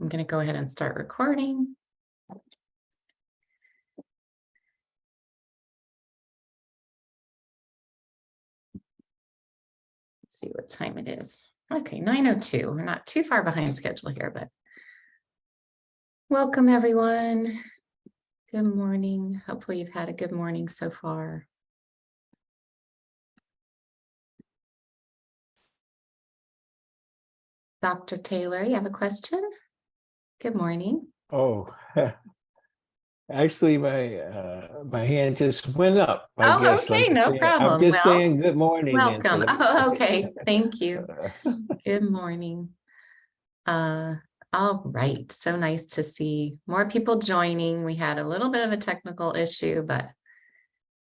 I'm going to go ahead and start recording. Let's see what time it is. Okay, 9:02. We're not too far behind schedule here, but welcome everyone. Good morning. Hopefully you've had a good morning so far. Dr. Taylor, you have a question? Good morning. Oh, actually, my hand just went up. I guess, okay, no problem. I'm just saying good morning. Welcome. Oh, okay, thank you. Good morning. All right, so nice to see more people joining. We had a little bit of a technical issue, but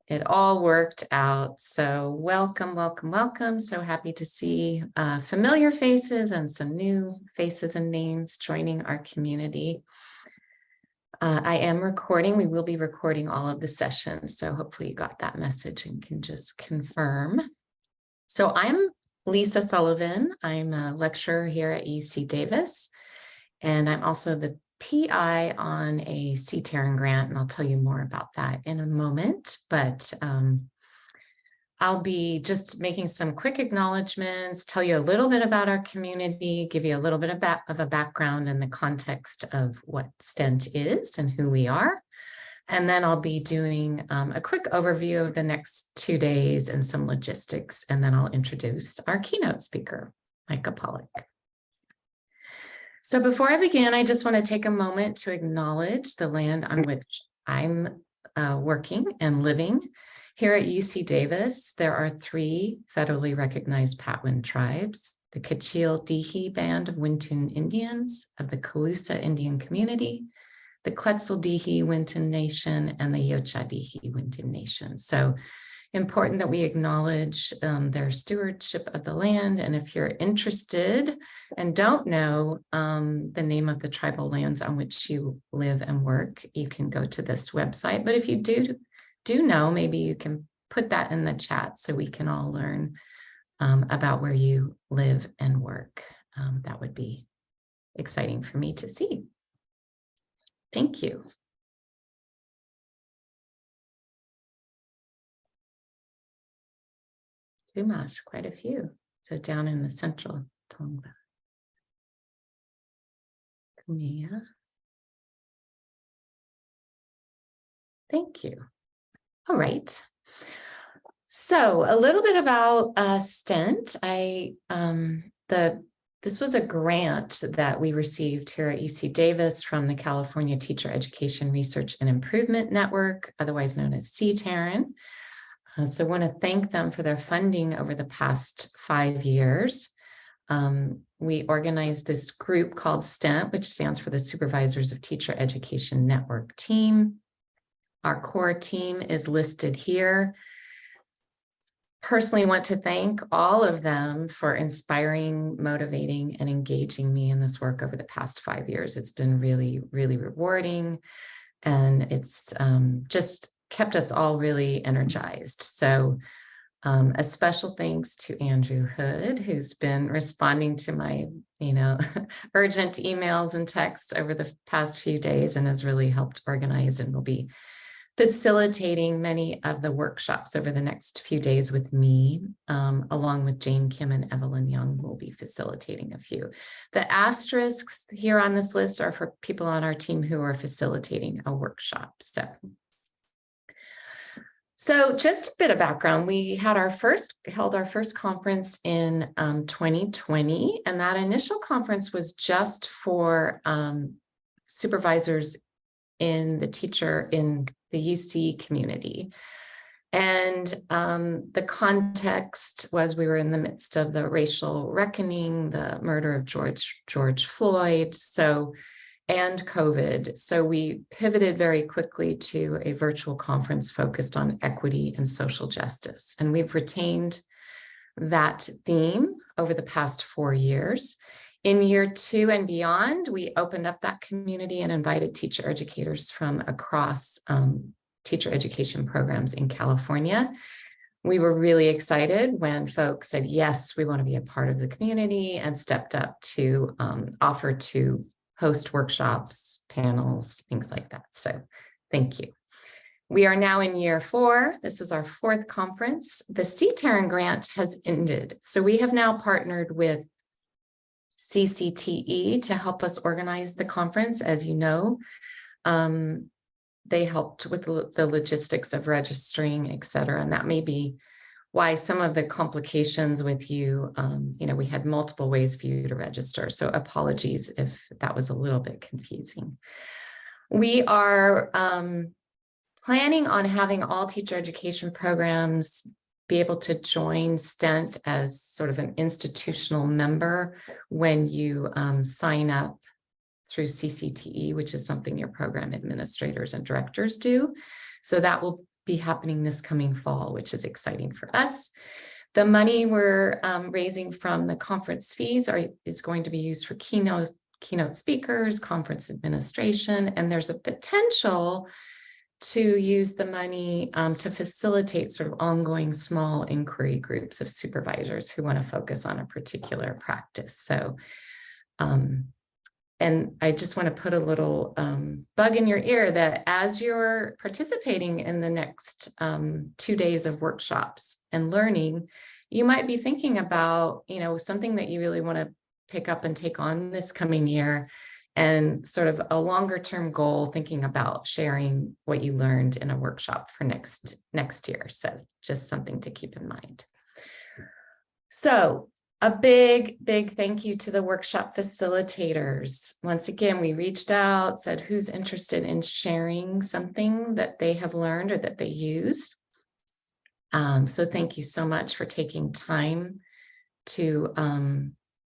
it all worked out. So welcome, welcome, welcome. So happy to see familiar faces and some new faces and names joining our community. I am recording. We will be recording all of the sessions. So hopefully you got that message and can just confirm. So I'm Lisa Sullivan. I'm a lecturer here at UC Davis, and I'm also the PI on a CTARN grant, and I'll tell you more about that in a moment. But I'll be just making some quick acknowledgments, tell you a little bit about our community, give you a little bit of a background in the context of what STENT is and who we are. And then I'll be doing a quick overview of the next 2 days and some logistics. And then I'll introduce our keynote speaker, Mica Pollock. So before I begin, I just want to take a moment to acknowledge the land on which I'm working and living. Here at UC Davis, there are 3 federally recognized Patwin tribes: the Kachil-Dihi Band of Wintun Indians of the Calusa Indian Community, the Quetzal-Dihi Wintun Nation, and the Yocha-Dihi Wintun Nation. So important that we acknowledge their stewardship of the land. And if you're interested and don't know the name of the tribal lands on which you live and work, you can go to this website. But if you do know, maybe you can put that in the chat so we can all learn about where you live and work. That would be exciting for me to see. Thank you. Chumash, quite a few. So down in the central Tongva. Kumia. Thank you. All right. So a little bit about STENT. This was a grant that we received here at UC Davis from the California Teacher Education Research and Improvement Network, otherwise known as CTARN. So I want to thank them for their funding over the past 5 years. We organized this group called STENT, which stands for the Supervisors of Teacher Education Network team. Our core team is listed here. Personally want to thank all of them for inspiring, motivating, and engaging me in this work over the past 5 years. It's been really, really rewarding, and it's just kept us all really energized. So a special thanks to Andrew Hood, who's been responding to my, urgent emails and texts over the past few days and has really helped organize and will be facilitating many of the workshops over the next few days with me, along with Jane Kim and Evelyn Young will be facilitating a few. The asterisks here on this list are for people on our team who are facilitating a workshop. So just a bit of background. We had held our first conference in 2020, and that initial conference was just for supervisors in the UC community. And the context was we were in the midst of the racial reckoning, the murder of George Floyd, and COVID. So we pivoted very quickly to a virtual conference focused on equity and social justice. And we've retained that theme over the past 4 years. In year 2 and beyond, we opened up that community and invited teacher educators from across teacher education programs in California. We were really excited when folks said, yes, we want to be a part of the community, and stepped up to offer to host workshops, panels, things like that. So thank you. We are now in year 4. This is our 4th conference. The CTARN grant has ended. So we have now partnered with CCTE to help us organize the conference. As you know, they helped with the logistics of registering, et cetera. And that may be why some of the complications with you, we had multiple ways for you to register. So apologies if that was a little bit confusing. We are planning on having all teacher education programs be able to join STENT as sort of an institutional member when you sign up through CCTE, which is something your program administrators and directors do. So that will be happening this coming fall, which is exciting for us. The money we're raising from the conference fees is going to be used for keynote speakers, conference administration, and there's a potential to use the money to facilitate sort of ongoing small inquiry groups of supervisors who want to focus on a particular practice. So, and I just want to put a little bug in your ear that as you're participating in the next 2 days of workshops and learning, you might be thinking about, something that you really want to pick up and take on this coming year, and sort of a longer term goal, thinking about sharing what you learned in a workshop for next year. So just something to keep in mind. So a big thank you to the workshop facilitators. Once again, we reached out, said who's interested in sharing something that they have learned or that they use. So thank you so much for taking time to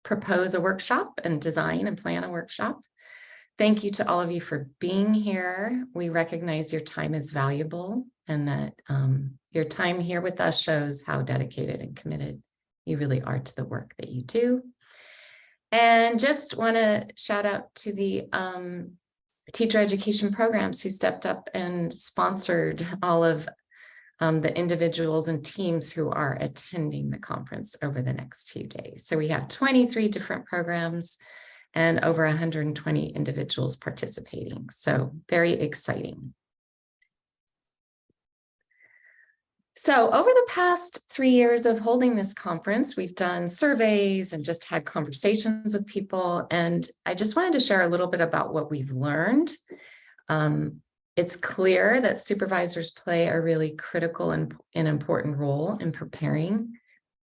propose a workshop and design and plan a workshop. Thank you to all of you for being here. We recognize your time is valuable, and that your time here with us shows how dedicated and committed you really are to the work that you do. And just want to shout out to the teacher education programs who stepped up and sponsored all of the individuals and teams who are attending the conference over the next few days. So we have 23 different programs and over 120 individuals participating. So very exciting. So over the past 3 years of holding this conference, we've done surveys and just had conversations with people. And I just wanted to share a little bit about what we've learned. It's clear that supervisors play a really critical and important role in preparing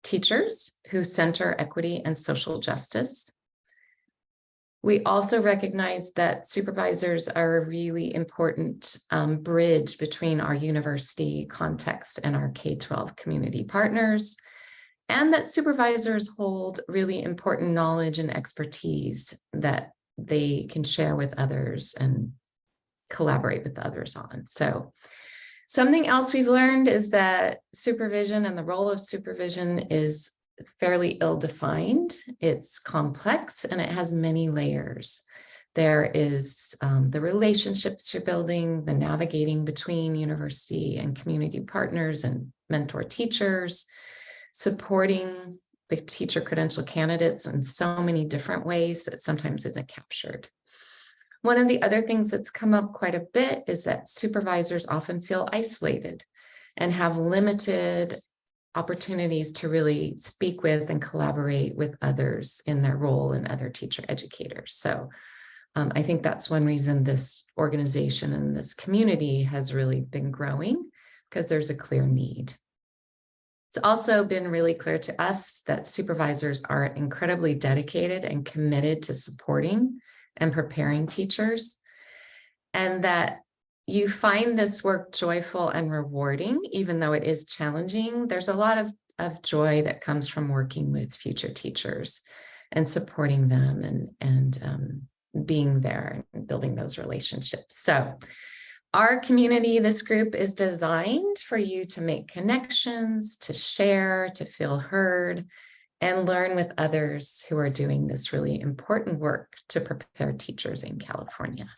teachers who center equity and social justice. We also recognize that supervisors are a really important bridge between our university context and our K-12 community partners, and that supervisors hold really important knowledge and expertise that they can share with others and collaborate with others on. So something else we've learned is that supervision and the role of supervision is fairly ill-defined. It's complex and it has many layers. There is the relationships you're building, the navigating between university and community partners and mentor teachers, supporting the teacher credential candidates in so many different ways that sometimes isn't captured. One of the other things that's come up quite a bit is that supervisors often feel isolated and have limited opportunities to really speak with and collaborate with others in their role and other teacher educators. So I think that's one reason this organization and this community has really been growing, because there's a clear need. It's also been really clear to us that supervisors are incredibly dedicated and committed to supporting and preparing teachers, and that you find this work joyful and rewarding, even though it is challenging. There's a lot of joy that comes from working with future teachers and supporting them and being there and building those relationships. So our community, this group, is designed for you to make connections, to share, to feel heard, and learn with others who are doing this really important work to prepare teachers in California.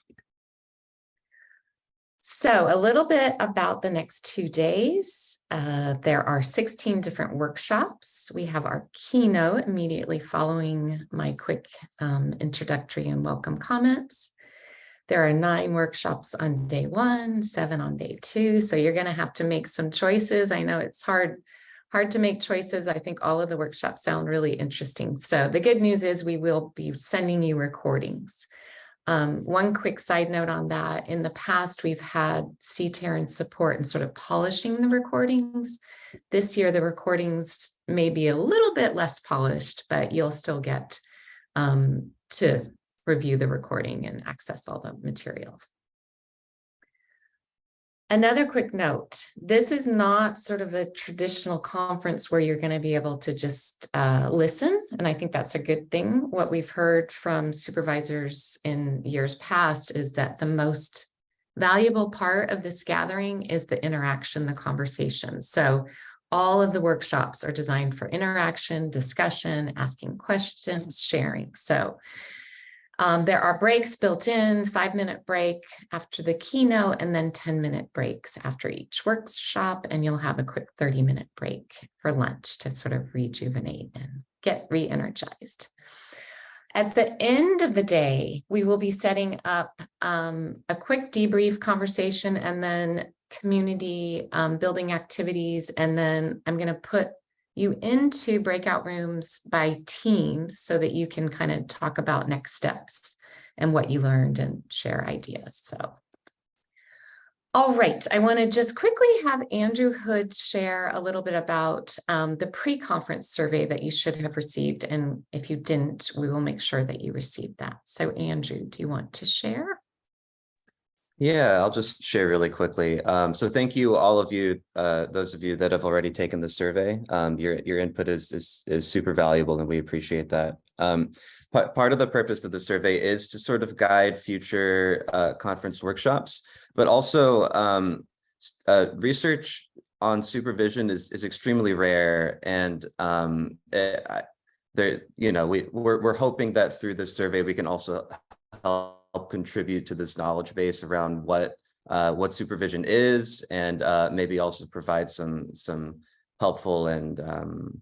So a little bit about the next 2 days. There are 16 different workshops. We have our keynote immediately following my quick introductory and welcome comments. There are 9 workshops on day 1, 7 on day 2. So you're going to have to make some choices. I know it's hard to make choices. I think all of the workshops sound really interesting. So the good news is we will be sending you recordings. One quick side note on that, in the past, we've had CTAR and support and sort of polishing the recordings. This year, the recordings may be a little bit less polished, but you'll still get to review the recording and access all the materials. Another quick note, this is not sort of a traditional conference where you're going to be able to just listen. And I think that's a good thing. What we've heard from supervisors in years past is that the most valuable part of this gathering is the interaction, the conversation. So all of the workshops are designed for interaction, discussion, asking questions, sharing. So there are breaks built in, 5-minute break after the keynote, and then 10-minute breaks after each workshop. And you'll have a quick 30-minute break for lunch to sort of rejuvenate and get re-energized. At the end of the day, we will be setting up a quick debrief conversation and then community building activities. And then I'm going to put you into breakout rooms by teams so that you can kind of talk about next steps and what you learned and share ideas. So, all right, I want to just quickly have Andrew Hood share a little bit about the pre-conference survey that you should have received. And if you didn't, we will make sure that you received that. So Andrew, do you want to share? Yeah, I'll just share really quickly. So thank you, all of you, those of you that have already taken the survey. Your input is super valuable, and we appreciate that. Part of the purpose of the survey is to sort of guide future conference workshops, but also research on supervision is extremely rare, and we're hoping that through this survey we can also help contribute to this knowledge base around what supervision is, and maybe also provide some helpful and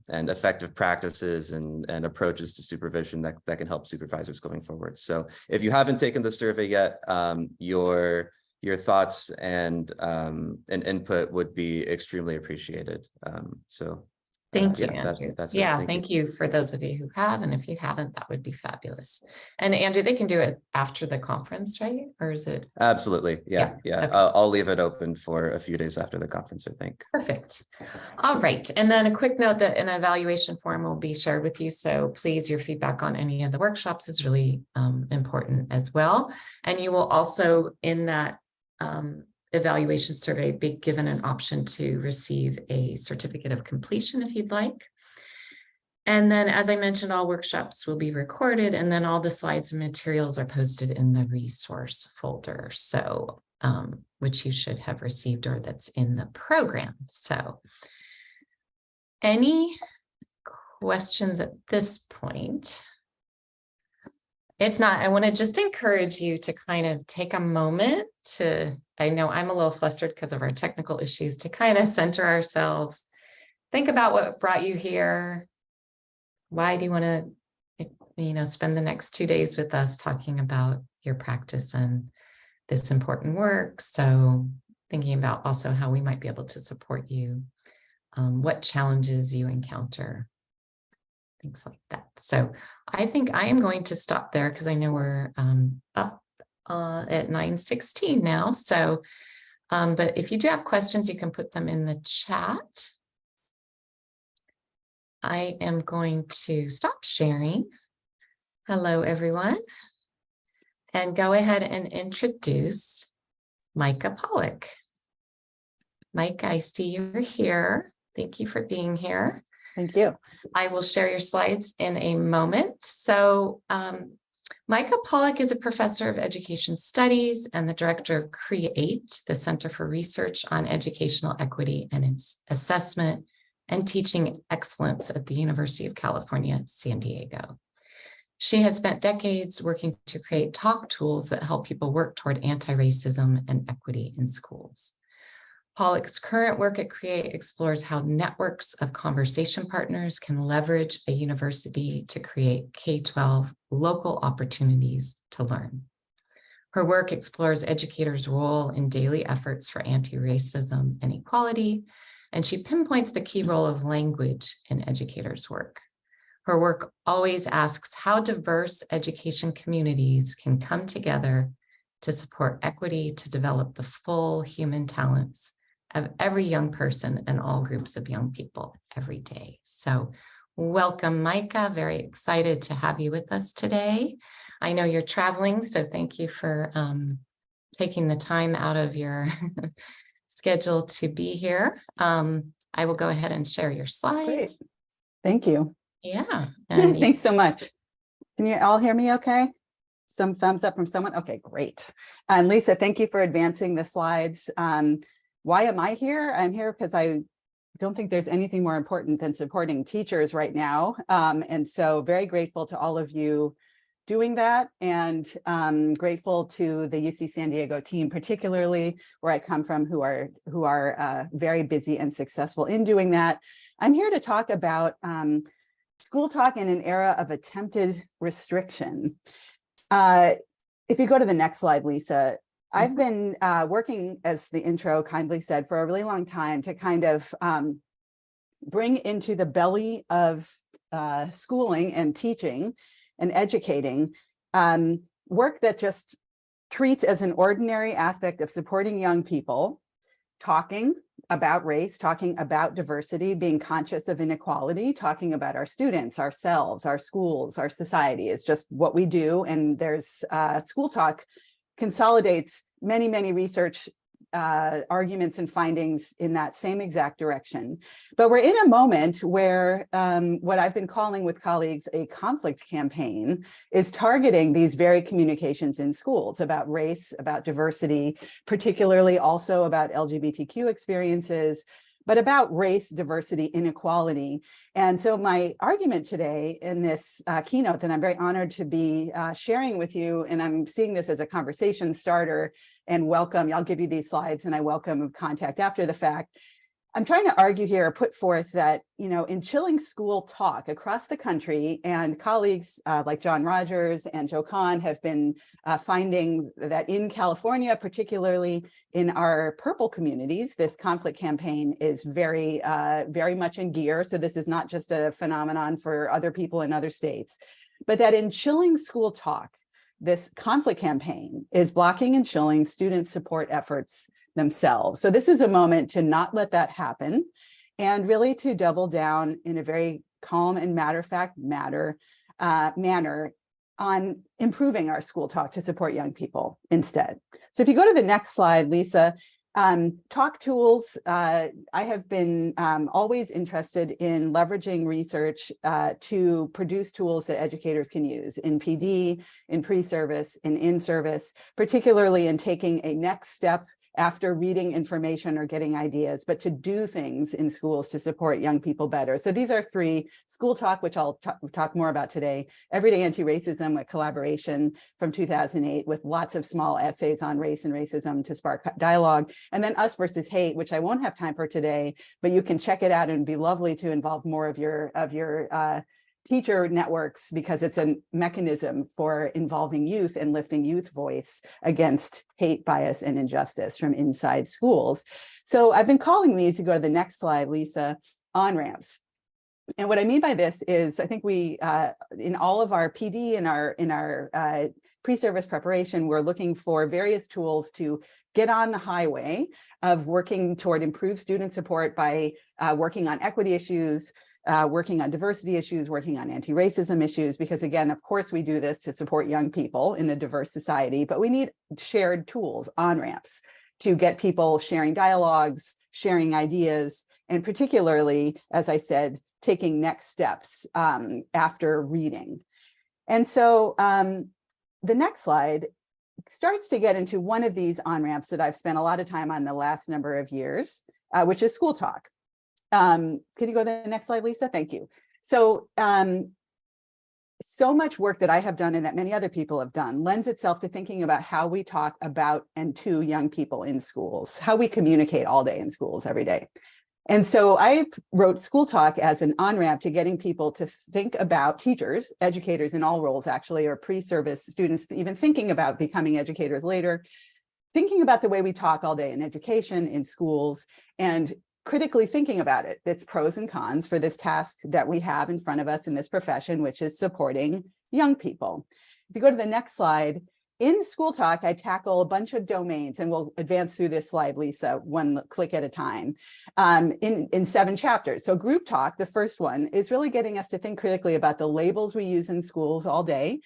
effective practices and approaches to supervision that can help supervisors going forward. So if you haven't taken the survey yet, your thoughts and input would be extremely appreciated. Thank you, yeah, Andrew. that's yeah, it. thank you for those of you who have, and if you haven't, that would be fabulous. And Andrew, they can do it after the conference, right? Or is it? Absolutely, yeah. Okay. I'll leave it open for a few days after the conference, I think. Perfect. All right, and then a quick note that an evaluation form will be shared with you. So please, your feedback on any of the workshops is really important as well. And you will also, in that evaluation survey, be given an option to receive a certificate of completion if you'd like. And then, as I mentioned, all workshops will be recorded, and then all the slides and materials are posted in the resource folder, so which you should have received, or that's in the program. So any questions at this point? If not, I want to just encourage you to kind of take a moment to, I know I'm a little flustered because of our technical issues, to kind of center ourselves, think about what brought you here. Why do you want to, spend the next 2 days with us talking about your practice and this important work? So thinking about also how we might be able to support you, what challenges you encounter, things like that. So I think I am going to stop there because I know we're up at 9:16 now. So, but if you do have questions, you can put them in the chat. I am going to stop sharing. Hello, everyone. And go ahead and introduce Mica Pollock. Mike, I see you're here. Thank you for being here. Thank you. I will share your slides in a moment. So Mica Pollock is a professor of education studies and the director of CREATE, the Center for Research on Educational Equity and its Assessment and Teaching Excellence at the University of California, San Diego. She has spent decades working to create talk tools that help people work toward anti-racism and equity in schools. Pollock's current work at CREATE explores how networks of conversation partners can leverage a university to create K-12 local opportunities to learn. Her work explores educators' role in daily efforts for anti-racism and equality, and she pinpoints the key role of language in educators' work. Her work always asks how diverse education communities can come together to support equity, to develop the full human talents of every young person and all groups of young people every day. So welcome, Mica. Very excited to have you with us today. I know you're traveling, so thank you for taking the time out of your schedule to be here. I will go ahead and share your slides. Great. Thank you. Yeah. And Thanks so much. Can you all hear me okay? Some thumbs up from someone? Okay, great. And Lisa, thank you for advancing the slides. Why am I here? I'm here because I don't think there's anything more important than supporting teachers right now. And so very grateful to all of you doing that, and grateful to the UC San Diego team, particularly where I come from, who are very busy and successful in doing that. I'm here to talk about Schooltalk in an era of attempted restriction. If you go to the next slide, Lisa, I've been working, as the intro kindly said, for a really long time to kind of bring into the belly of schooling and teaching and educating work that just treats as an ordinary aspect of supporting young people, talking about race, talking about diversity, being conscious of inequality, talking about our students, ourselves, our schools, our society is just what we do. And there's Schooltalk consolidates many, many research arguments and findings in that same exact direction. But we're in a moment where what I've been calling with colleagues a conflict campaign is targeting these very communications in schools about race, about diversity, particularly also about LGBTQ experiences, but about race, diversity, inequality. And so my argument today in this keynote that I'm very honored to be sharing with you, and I'm seeing this as a conversation starter, and welcome, I'll give you these slides and I welcome contact after the fact. I'm trying to argue here or put forth that, you know, in chilling school talk across the country, and colleagues like John Rogers and Joe Kahn have been finding that in California, particularly in our purple communities, this conflict campaign is very, very much in gear. So this is not just a phenomenon for other people in other states, but that in chilling school talk, this conflict campaign is blocking and chilling student support efforts themselves. So this is a moment to not let that happen, and really to double down in a very calm and matter-of-fact manner on improving our school talk to support young people instead. So if you go to the next slide, Lisa, talk tools. I have been always interested in leveraging research to produce tools that educators can use in PD, in pre-service, in service, particularly in taking a next step after reading information or getting ideas, but to do things in schools to support young people better. So these are three: Schooltalk, which I'll talk more about today, Everyday Anti-Racism, a collaboration from 2008 with lots of small essays on race and racism to spark dialogue, and then Us versus Hate, which I won't have time for today, but you can check it out, and it'd be lovely to involve more of your teacher networks, because it's a mechanism for involving youth and lifting youth voice against hate, bias, and injustice from inside schools. So I've been calling these, to go to the next slide, Lisa, on-ramps. And what I mean by this is, I think we, in all of our PD and our pre-service preparation, we're looking for various tools to get on the highway of working toward improved student support by working on equity issues, working on diversity issues, working on anti-racism issues, because again, of course, we do this to support young people in a diverse society, but we need shared tools, on-ramps, to get people sharing dialogues, sharing ideas, and particularly, as I said, taking next steps after reading. And so the next slide starts to get into one of these on-ramps that I've spent a lot of time on the last number of years, which is Schooltalk. Can you go to the next slide, Lisa? Thank you. So so much work that I have done and that many other people have done lends itself to thinking about how we talk about and to young people in schools, how we communicate all day in schools every day. And so I wrote Schooltalk as an on-ramp to getting people to think about teachers, educators in all roles actually, or pre-service students, even thinking about becoming educators later, thinking about the way we talk all day in education, in schools, and critically thinking about it, its pros and cons for this task that we have in front of us in this profession, which is supporting young people. If you go to the next slide, in Schooltalk, I tackle a bunch of domains, and we'll advance through this slide, Lisa, one click at a time, in 7 chapters. So group talk, the first one, is really getting us to think critically about the labels we use in schools all day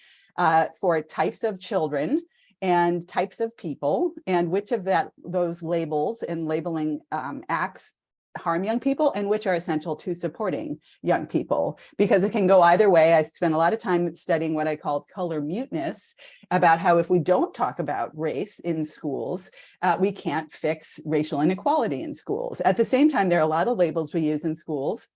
for types of children and types of people, and which of those labels and labeling acts harm young people and which are essential to supporting young people, because it can go either way. I spent a lot of time studying what I called color muteness, about how if we don't talk about race in schools, we can't fix racial inequality in schools. At the same time, there are a lot of labels we use in schools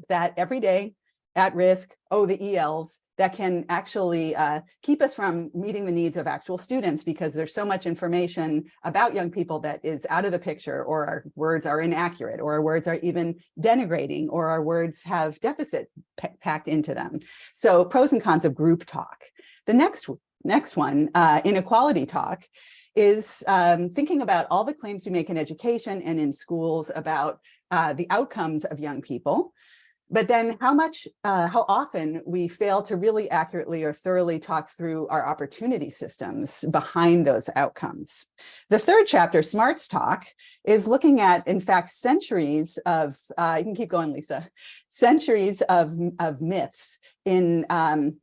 that every day, at risk, the ELs, that can actually keep us from meeting the needs of actual students, because there's so much information about young people that is out of the picture, or our words are inaccurate, or our words are even denigrating, or our words have deficit packed into them. So pros and cons of group talk. The next one, inequality talk, is thinking about all the claims we make in education and in schools about the outcomes of young people, but then how often we fail to really accurately or thoroughly talk through our opportunity systems behind those outcomes. The third chapter, Smarts Talk, is looking at, in fact, centuries of, you can keep going, Lisa, centuries of myths in the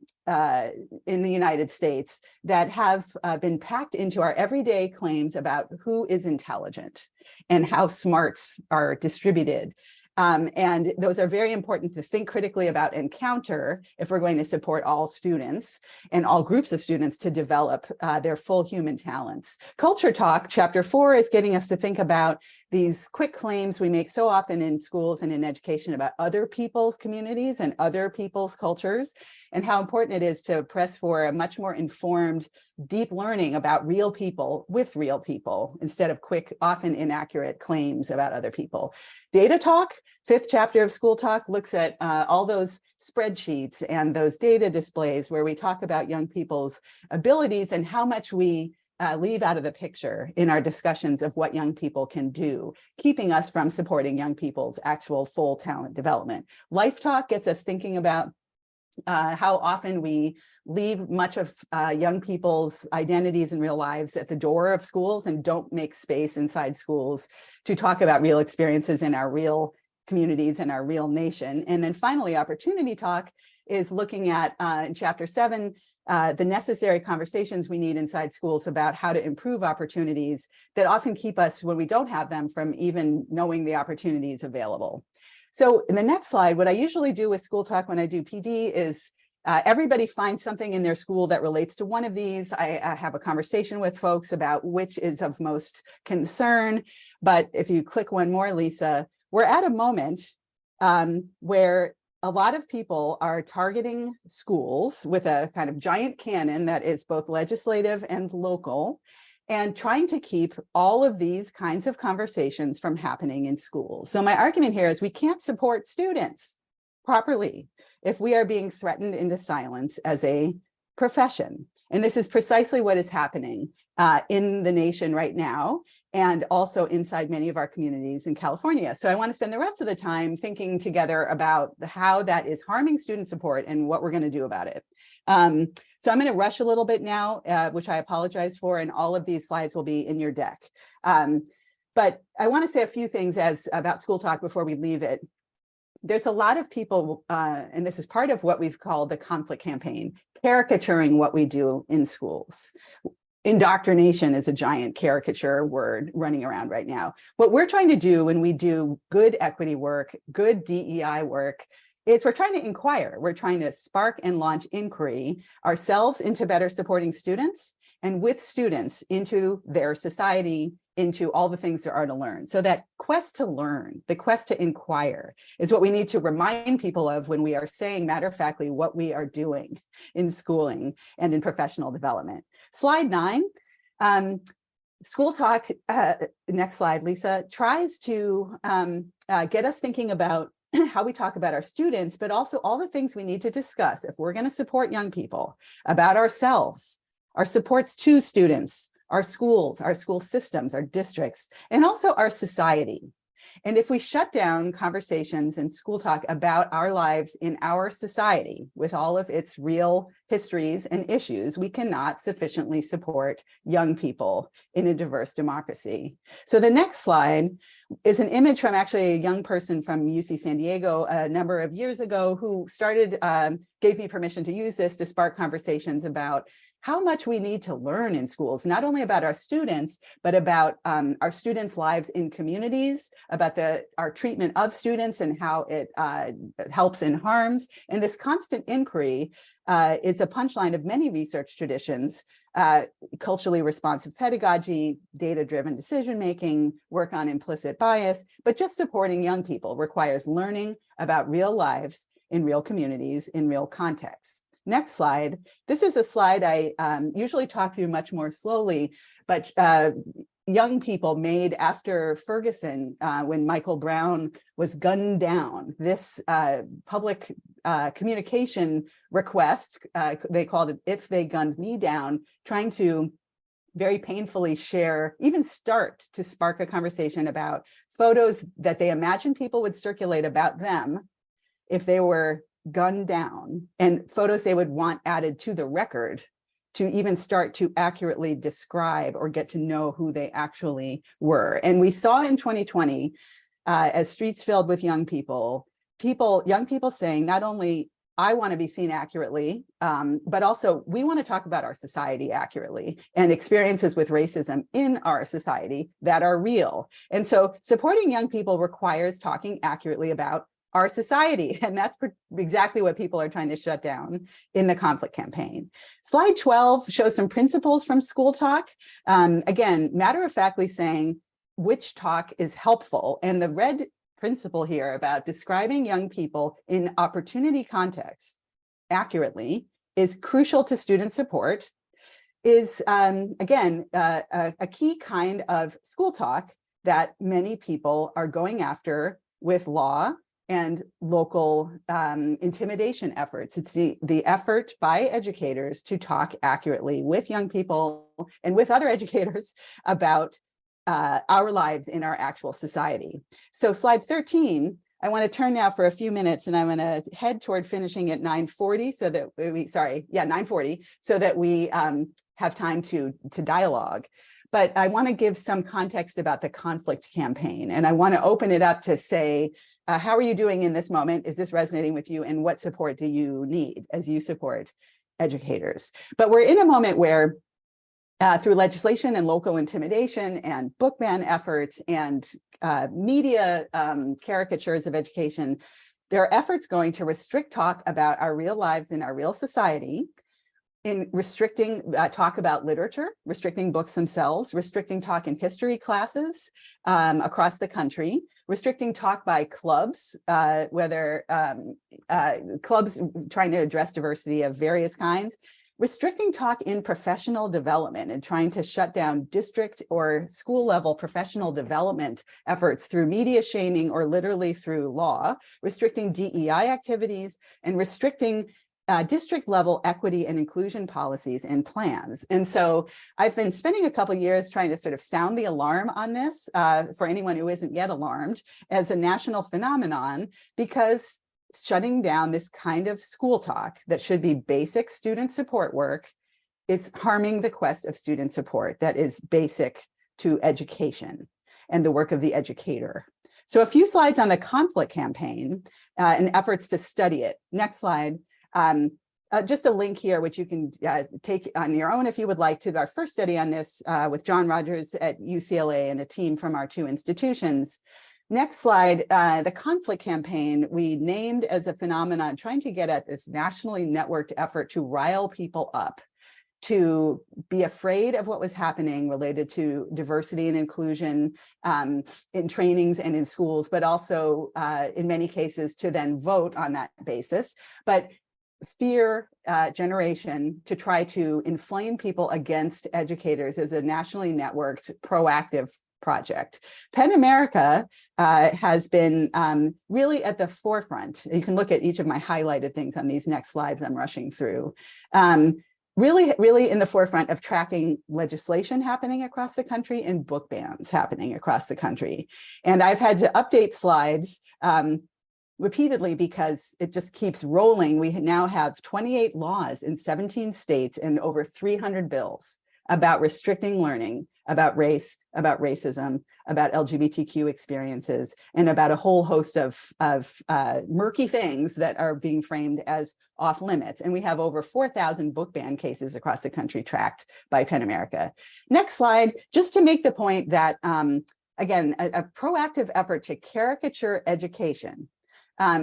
United States that have been packed into our everyday claims about who is intelligent and how smarts are distributed. And those are very important to think critically about and counter if we're going to support all students and all groups of students to develop their full human talents. Culture Talk, chapter 4, is getting us to think about these quick claims we make so often in schools and in education about other people's communities and other people's cultures, and how important it is to press for a much more informed, deep learning about real people with real people, instead of quick, often inaccurate claims about other people. Data Talk, 5th chapter of Schooltalk, looks at all those spreadsheets and those data displays where we talk about young people's abilities and how much we leave out of the picture in our discussions of what young people can do, keeping us from supporting young people's actual full talent development. Life Talk gets us thinking about how often we leave much of young people's identities and real lives at the door of schools and don't make space inside schools to talk about real experiences in our real communities and our real nation. And then finally, Opportunity Talk is looking at, in chapter 7, the necessary conversations we need inside schools about how to improve opportunities that often keep us, when we don't have them, from even knowing the opportunities available. So in the next slide, what I usually do with Schooltalk when I do PD is everybody finds something in their school that relates to one of these. I have a conversation with folks about which is of most concern. But if you click one more, Lisa, we're at a moment where a lot of people are targeting schools with a kind of giant cannon that is both legislative and local, and trying to keep all of these kinds of conversations from happening in schools. So my argument here is we can't support students properly if we are being threatened into silence as a profession. And this is precisely what is happening in the nation right now, and also inside many of our communities in California. So I want to spend the rest of the time thinking together about how that is harming student support and what we're going to do about it. So I'm going to rush a little bit now, which I apologize for, and all of these slides will be in your deck. But I want to say a few things about Schooltalk before we leave it. There's a lot of people, and this is part of what we've called the conflict campaign, caricaturing what we do in schools. Indoctrination is a giant caricature word running around right now. What we're trying to do when we do good equity work, good DEI work, is we're trying to inquire. We're trying to spark and launch inquiry ourselves into better supporting students, and with students into their society, into all the things there are to learn. So that quest to learn, the quest to inquire, is what we need to remind people of when we are saying matter-of-factly what we are doing in schooling and in professional development. Slide 9. Schooltalk, next slide, Lisa, tries to get us thinking about how we talk about our students, but also all the things we need to discuss if we're going to support young people, about ourselves, our supports to students, our schools, our school systems, our districts, and also our society. And if we shut down conversations and school talk about our lives in our society with all of its real histories and issues, we cannot sufficiently support young people in a diverse democracy. So the next slide is an image from actually a young person from UC San Diego a number of years ago who gave me permission to use this to spark conversations about how much we need to learn in schools, not only about our students, but about our students' lives in communities, about our treatment of students and how it helps and harms. And this constant inquiry is a punchline of many research traditions, culturally responsive pedagogy, data-driven decision-making, work on implicit bias, but just supporting young people requires learning about real lives in real communities, in real contexts. Next slide. This is a slide I usually talk through much more slowly, but young people made after Ferguson, when Michael Brown was gunned down. This public communication request, they called it "If They Gunned Me Down," trying to very painfully share, even start to spark a conversation about photos that they imagine people would circulate about them if they were gunned down, and photos they would want added to the record to even start to accurately describe or get to know who they actually were. And we saw in 2020, as streets filled with young people saying, not only I want to be seen accurately, but also we want to talk about our society accurately and experiences with racism in our society that are real. And so supporting young people requires talking accurately about our society. And that's exactly what people are trying to shut down in the conflict campaign. Slide 12 shows some principles from Schooltalk. Again, matter-of-factly saying which talk is helpful. And the red principle here about describing young people in opportunity contexts accurately is crucial to student support, is, again, a key kind of school talk that many people are going after with law and local intimidation efforts. It's the effort by educators to talk accurately with young people and with other educators about our lives in our actual society. So slide 13, I want to turn now for a few minutes, and I'm going to head toward finishing at 9:40 so that we, 9:40, so that we have time to dialogue. But I want to give some context about the conflict campaign, and I want to open it up to say, how are you doing in this moment? Is this resonating with you? And what support do you need as you support educators? But we're in a moment where through legislation and local intimidation and book ban efforts and media caricatures of education, there are efforts going to restrict talk about our real lives in our real society, in restricting talk about literature, restricting books themselves, restricting talk in history classes across the country, restricting talk by clubs, whether clubs trying to address diversity of various kinds, restricting talk in professional development and trying to shut down district or school level professional development efforts through media shaming or literally through law, restricting DEI activities, and restricting district level equity and inclusion policies and plans. And so I've been spending a couple of years trying to sort of sound the alarm on this for anyone who isn't yet alarmed as a national phenomenon, because shutting down this kind of school talk that should be basic student support work is harming the quest of student support that is basic to education and the work of the educator. So a few slides on the conflict campaign and efforts to study it. Next slide. Just a link here, which you can take on your own if you would like, to our first study on this with John Rogers at UCLA and a team from our two institutions. Next slide, the conflict campaign we named as a phenomenon trying to get at this nationally networked effort to rile people up, to be afraid of what was happening related to diversity and inclusion in trainings and in schools, but also in many cases to then vote on that basis. But fear generation to try to inflame people against educators is a nationally networked, proactive project. PEN America has been really at the forefront. You can look at each of my highlighted things on these next slides I'm rushing through. Really in the forefront of tracking legislation happening across the country and book bans happening across the country. And I've had to update slides repeatedly because it just keeps rolling. We now have 28 laws in 17 states and over 300 bills about restricting learning, about race, about racism, about LGBTQ experiences, and about a whole host of murky things that are being framed as off limits. And we have over 4,000 book ban cases across the country tracked by PEN America. Next slide, just to make the point that, again, a proactive effort to caricature education at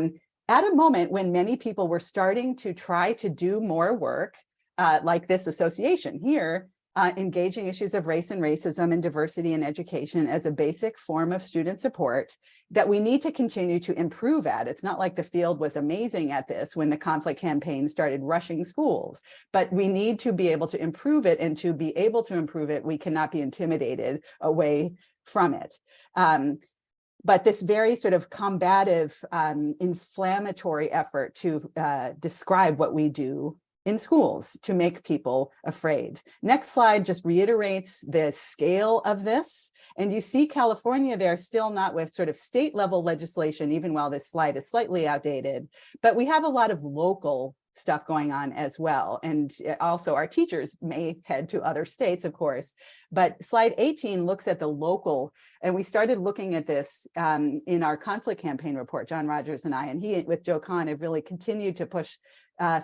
a moment when many people were starting to try to do more work, like this association here, engaging issues of race and racism and diversity in education as a basic form of student support that we need to continue to improve at. It's not like the field was amazing at this when the conflict campaign started rushing schools, but we need to be able to improve it, and to be able to improve it, we cannot be intimidated away from it. But this very sort of combative, inflammatory effort to describe what we do in schools to make people afraid. Next slide just reiterates the scale of this. And you see California there, still not with sort of state level legislation, even while this slide is slightly outdated, but we have a lot of local stuff going on as well. And also our teachers may head to other states, of course, but slide 18 looks at the local, and we started looking at this in our conflict campaign report, John Rogers and I, and he with Joe Kahn have really continued to push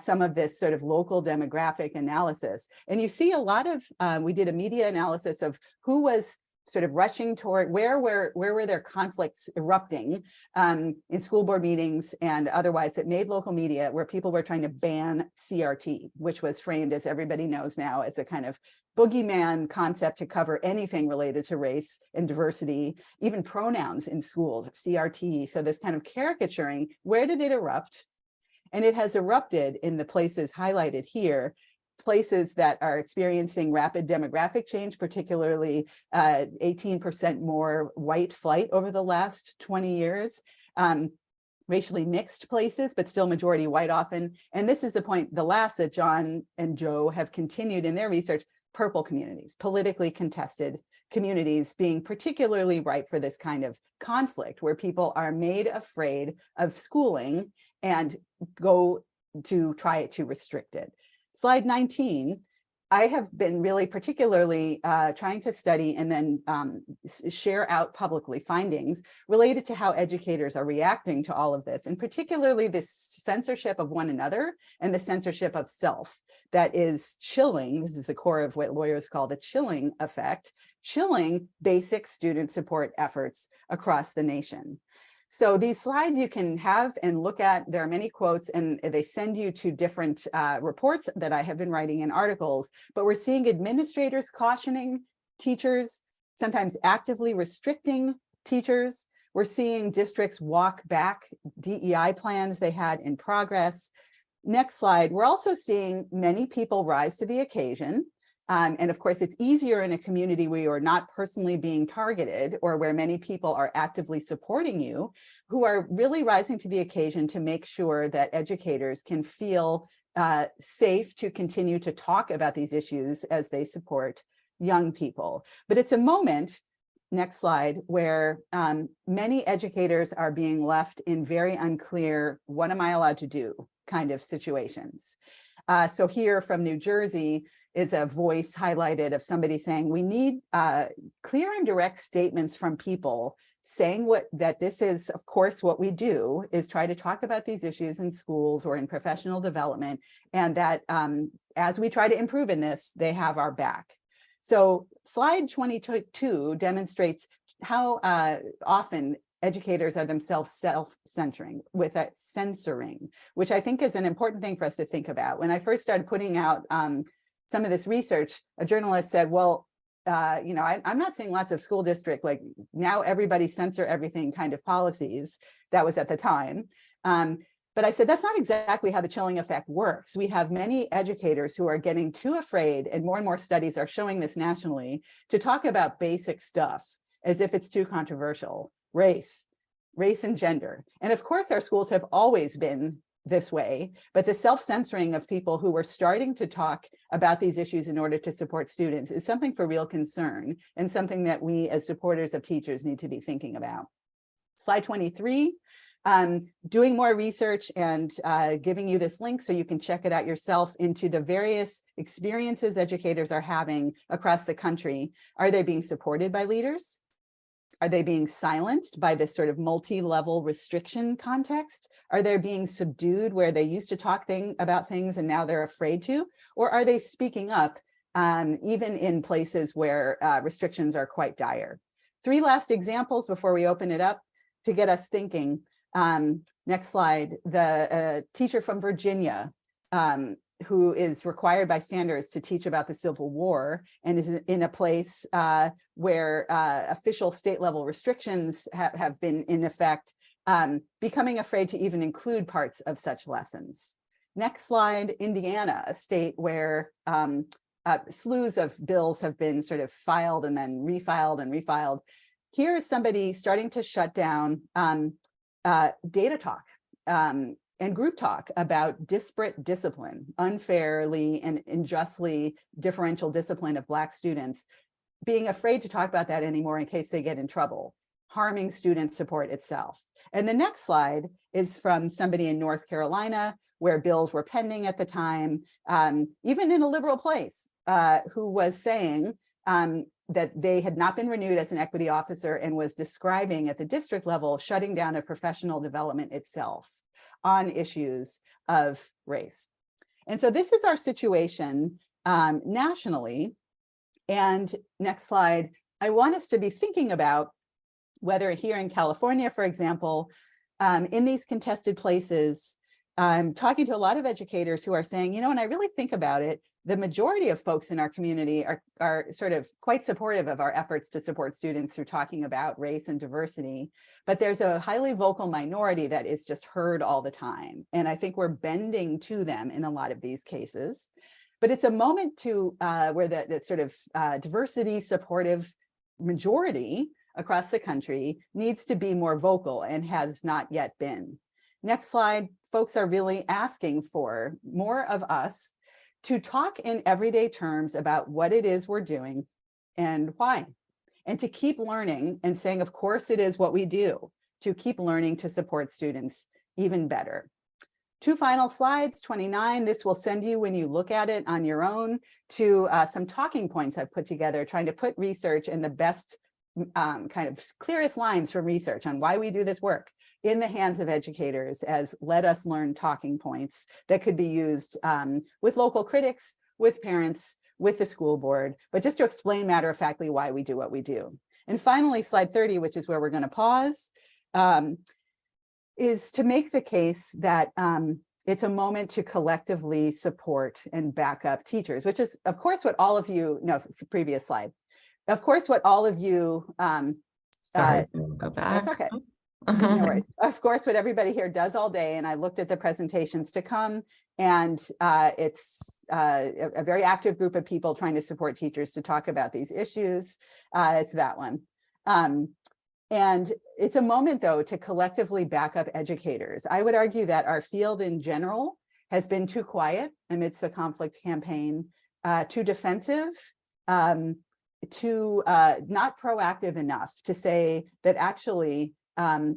some of this sort of local demographic analysis. And you see a lot of, we did a media analysis of who was sort of rushing toward, where were there conflicts erupting in school board meetings and otherwise that made local media, where people were trying to ban CRT, which was framed, as everybody knows now, as a kind of boogeyman concept to cover anything related to race and diversity, even pronouns in schools, CRT. So this kind of caricaturing, where did it erupt? And it has erupted in the places highlighted here, places that are experiencing rapid demographic change, particularly 18% more white flight over the last 20 years, racially mixed places, but still majority white often. And this is the point, the last that John and Joe have continued in their research, purple communities, politically contested communities being particularly ripe for this kind of conflict, where people are made afraid of schooling and go to try to restrict it. Slide 19, I have been really particularly trying to study and then share out publicly findings related to how educators are reacting to all of this, and particularly this censorship of one another and the censorship of self that is chilling. This is the core of what lawyers call the chilling effect, chilling basic student support efforts across the nation. So these slides you can have and look at. There are many quotes, and they send you to different reports that I have been writing in articles, but we're seeing administrators cautioning teachers, sometimes actively restricting teachers. We're seeing districts walk back DEI plans they had in progress. Next slide, we're also seeing many people rise to the occasion. And of course, it's easier in a community where you're not personally being targeted, or where many people are actively supporting you, who are really rising to the occasion to make sure that educators can feel safe to continue to talk about these issues as they support young people. But it's a moment, next slide, where many educators are being left in very unclear, what am I allowed to do kind of situations. So here from New Jersey is a voice highlighted of somebody saying, we need clear and direct statements from people saying that this is, of course, what we do is try to talk about these issues in schools or in professional development, and that as we try to improve in this, they have our back. So slide 22 demonstrates how often educators are themselves self-censoring with a censoring, which I think is an important thing for us to think about. When I first started putting out some of this research, a journalist said, well, you know, I'm not seeing lots of school district, like now everybody censor everything kind of policies. That was at the time. But I said, that's not exactly how the chilling effect works. We have many educators who are getting too afraid, and more studies are showing this nationally, to talk about basic stuff as if it's too controversial. Race and gender. And of course, our schools have always been this way, but the self-censoring of people who were starting to talk about these issues in order to support students is something for real concern, and something that we as supporters of teachers need to be thinking about. Slide 23, doing more research and giving you this link so you can check it out yourself into the various experiences educators are having across the country. Are they being supported by leaders? Are they being silenced by this sort of multi-level restriction context? Are they being subdued where they used to talk about things and now they're afraid to? Or are they speaking up even in places where restrictions are quite dire? 3 last examples before we open it up to get us thinking. Next slide. The teacher from Virginia who is required by standards to teach about the Civil War and is in a place where official state level restrictions have been in effect, becoming afraid to even include parts of such lessons. Next slide, Indiana, a state where slews of bills have been sort of filed and then refiled and refiled. Here is somebody starting to shut down data talk and group talk about disparate discipline, unfairly and unjustly differential discipline of Black students, being afraid to talk about that anymore in case they get in trouble, harming student support itself. And the next slide is from somebody in North Carolina, where bills were pending at the time, even in a liberal place, who was saying that they had not been renewed as an equity officer and was describing at the district level shutting down of professional development itself on issues of race. And so this is our situation nationally. And next slide, I want us to be thinking about whether here in California, for example, in these contested places, I'm talking to a lot of educators who are saying, you know, when I really think about it, the majority of folks in our community are sort of quite supportive of our efforts to support students through talking about race and diversity, but there's a highly vocal minority that is just heard all the time. And I think we're bending to them in a lot of these cases. But it's a moment to where that sort of diversity supportive majority across the country needs to be more vocal and has not yet been. Next slide, folks are really asking for more of us to talk in everyday terms about what it is we're doing and why, and to keep learning and saying, of course, it is what we do, to keep learning to support students even better. 2 final slides, 29. This will send you, when you look at it on your own, to some talking points I've put together, trying to put research in the best kind of clearest lines from research on why we do this work in the hands of educators as let us learn talking points that could be used with local critics, with parents, with the school board, but just to explain matter-of-factly why we do what we do. And finally, slide 30, which is where we're going to pause, is to make the case that it's a moment to collectively support and back up teachers, which is, of course, what all of you, no, previous slide. Of course, what all of you, Sorry, go back. that's okay. No worries. Of course, what everybody here does all day, and I looked at the presentations to come, and it's a very active group of people trying to support teachers to talk about these issues. It's that one. And it's a moment, though, to collectively back up educators. I would argue that our field in general has been too quiet amidst the conflict campaign, too defensive, too not proactive enough to say that actually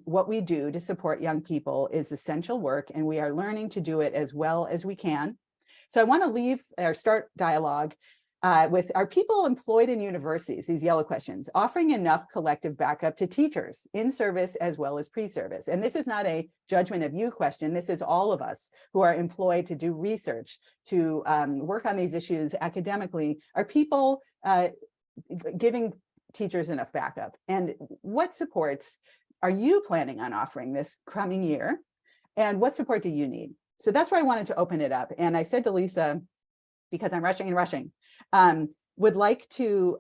what we do to support young people is essential work, and we are learning to do it as well as we can. So I want to leave or start dialogue with, are people employed in universities, these yellow questions, offering enough collective backup to teachers in service as well as pre-service? And this is not a judgment of you question. This is all of us who are employed to do research, to work on these issues academically. Are people giving teachers enough backup? And what supports are you planning on offering this coming year? And what support do you need? So that's where I wanted to open it up. And I said to Lisa, because I'm rushing and rushing, would like to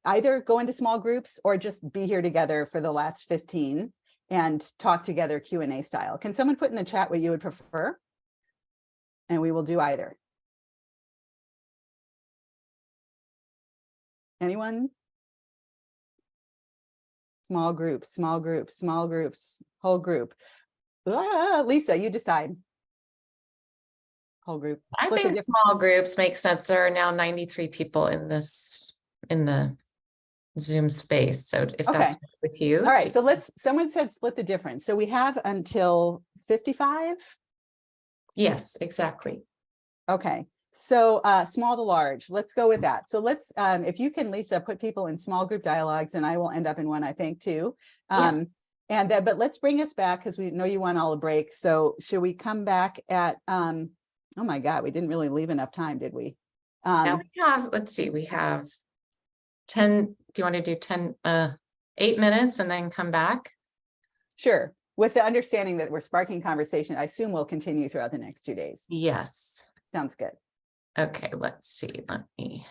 either go into small groups or just be here together for the last 15 and talk together Q&A style. Can someone put in the chat what you would prefer? And we will do either. Anyone? Small groups, small groups, small groups, whole group. Lisa, you decide. Whole group. I Split the think diff- small groups make sense. There are now 93 people in the Zoom space. So if that's Okay. with you. All right, so someone said split the difference. So we have until 55. Yes, exactly. Okay, so small to large, let's go with that. So let's, if you can, Lisa, put people in small group dialogues, and I will end up in one, I think, too. Yes. And that, but let's bring us back because we know you want all a break. So should we come back at, oh my God, we didn't really leave enough time, did we? Now we have, let's see, we have 10, do you want to do 10, 8 minutes and then come back? Sure, with the understanding that we're sparking conversation, I assume we'll continue throughout the next 2 days. Yes. Sounds good. Okay, let's see. Let me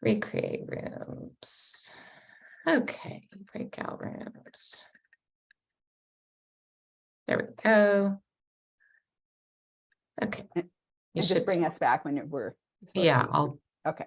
recreate rooms. Okay, breakout rooms. There we go. Okay. You And should, just bring us back when we're supposed yeah, to. I'll, Okay.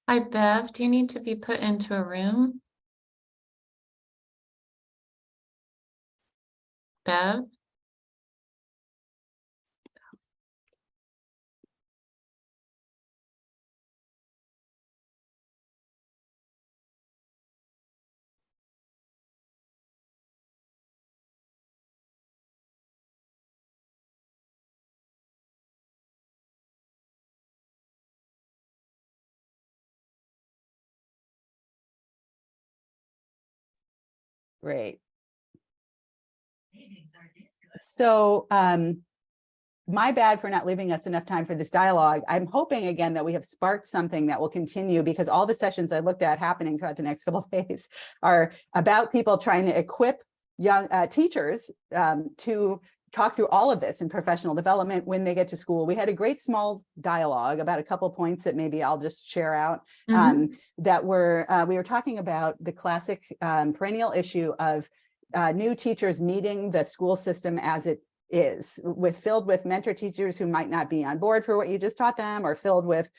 hi, Bev, do you need to be put into a room? Bev? Great. So my bad for not leaving us enough time for this dialogue. I'm hoping again that we have sparked something that will continue, because all the sessions I looked at happening throughout the next couple of days are about people trying to equip young teachers to talk through all of this in professional development when they get to school. We had a great small dialogue about a couple points that maybe I'll just share out, that were, we were talking about the classic perennial issue of new teachers meeting the school system as it is, filled with mentor teachers who might not be on board for what you just taught them, or filled with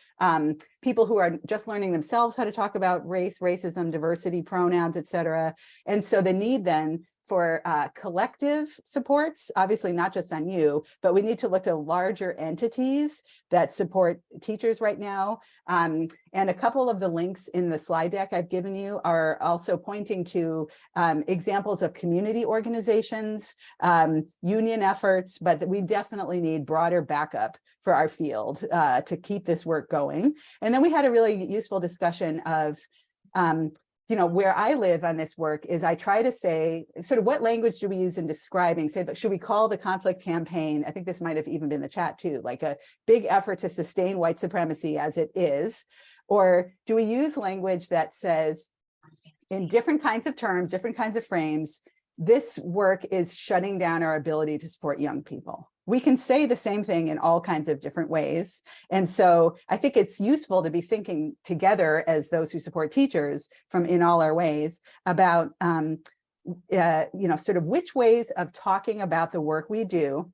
people who are just learning themselves how to talk about race, racism, diversity, pronouns, etc. And so the need then for collective supports, obviously not just on you, but we need to look to larger entities that support teachers right now. And a couple of the links in the slide deck I've given you are also pointing to examples of community organizations, union efforts, but that we definitely need broader backup for our field to keep this work going. And then we had a really useful discussion of you know, where I live on this work is I try to say sort of what language do we use in describing, say, but should we call the conflict campaign? I think this might have even been the chat too, like a big effort to sustain white supremacy as it is, or do we use language that says in different kinds of terms, different kinds of frames, this work is shutting down our ability to support young people? We can say the same thing in all kinds of different ways. And so I think it's useful to be thinking together as those who support teachers from in all our ways about, you know, sort of which ways of talking about the work we do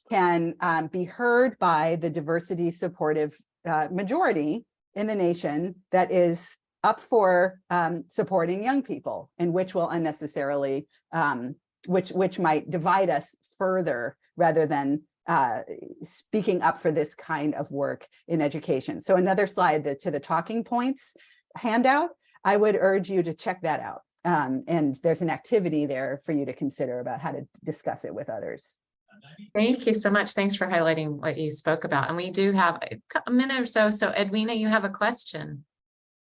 can be heard by the diversity supportive majority in the nation that is up for supporting young people, and which will unnecessarily, which might divide us further rather than speaking up for this kind of work in education. So another slide to the talking points handout, I would urge you to check that out. And there's an activity there for you to consider about how to discuss it with others. Thank you so much. Thanks for highlighting what you spoke about. And we do have a minute or so. So Edwina, you have a question.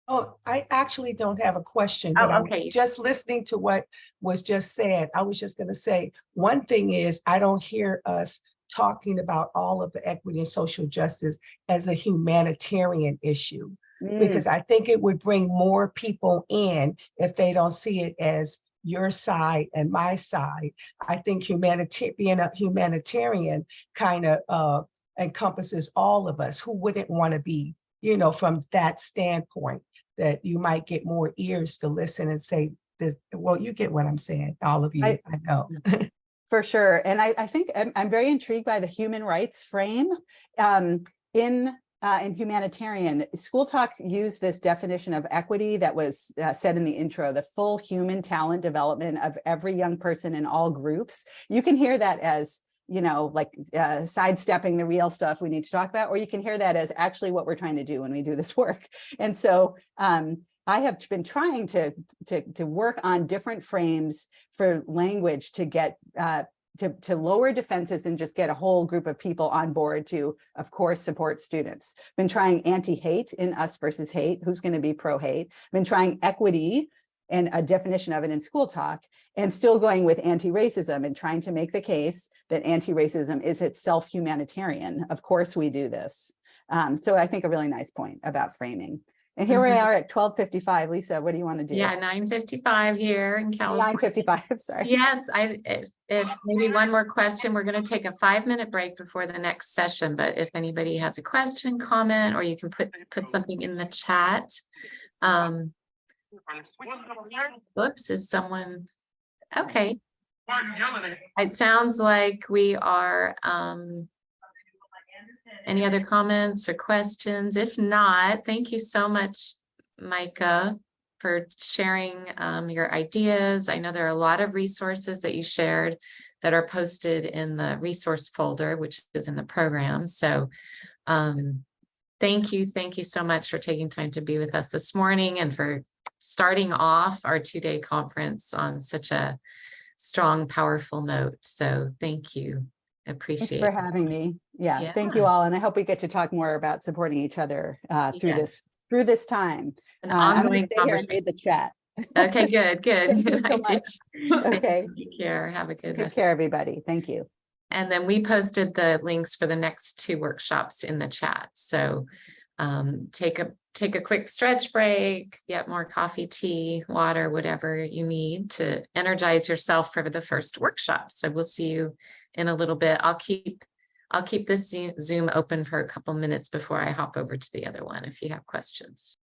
Oh, I actually don't have a question, Oh, but okay. I'm just listening to what was just said. I was just going to say, one thing is I don't hear us talking about all of the equity and social justice as a humanitarian issue, because I think it would bring more people in if they don't see it as your side and my side. I think being a humanitarian kind of encompasses all of us. Who wouldn't want to be, you know, from that standpoint, that you might get more ears to listen and say this. Well, you get what I'm saying, all of you, I know. For sure. And I think I'm very intrigued by the human rights frame. In humanitarian, Schooltalk used this definition of equity that was said in the intro, the full human talent development of every young person in all groups. You can hear that as, you know, like sidestepping the real stuff we need to talk about, or you can hear that as actually what we're trying to do when we do this work. And so I have been trying to work on different frames for language to get to lower defenses and just get a whole group of people on board to, of course, support students. Been trying anti-hate in Us Versus Hate. Who's going to be pro-hate? Been trying equity and a definition of it in Schooltalk, and still going with anti-racism and trying to make the case that anti-racism is itself humanitarian. Of course we do this. So I think a really nice point about framing. And here we are at 12:55. Lisa, what do you want to do? Yeah, 9:55 here in California. 9:55, sorry. Yes, if maybe one more question, we're going to take a 5-minute break before the next session. But if anybody has a question, comment, or you can put something in the chat. Whoops, is someone okay? It sounds like we are. Any other comments or questions? If not, thank you so much, Mica, for sharing your ideas. I know there are a lot of resources that you shared that are posted in the resource folder, which is in the program. So thank you so much for taking time to be with us this morning and for starting off our 2-day conference on such a strong, powerful note. So thank you. Appreciate it. Thanks for having me. Yeah, thank you all. And I hope we get to talk more about supporting each other through this time. An I'm ongoing going to stay here and conversation. read the chat. Okay, good. Thank you so much. Okay. Take care. Have a good Take rest. care, everybody. Thank you. And then we posted the links for the next 2 workshops in the chat. So take a take a quick stretch break, get more coffee, tea, water, whatever you need to energize yourself for the first workshop. So we'll see you in a little bit. I'll keep this Zoom open for a couple minutes before I hop over to the other one if you have questions.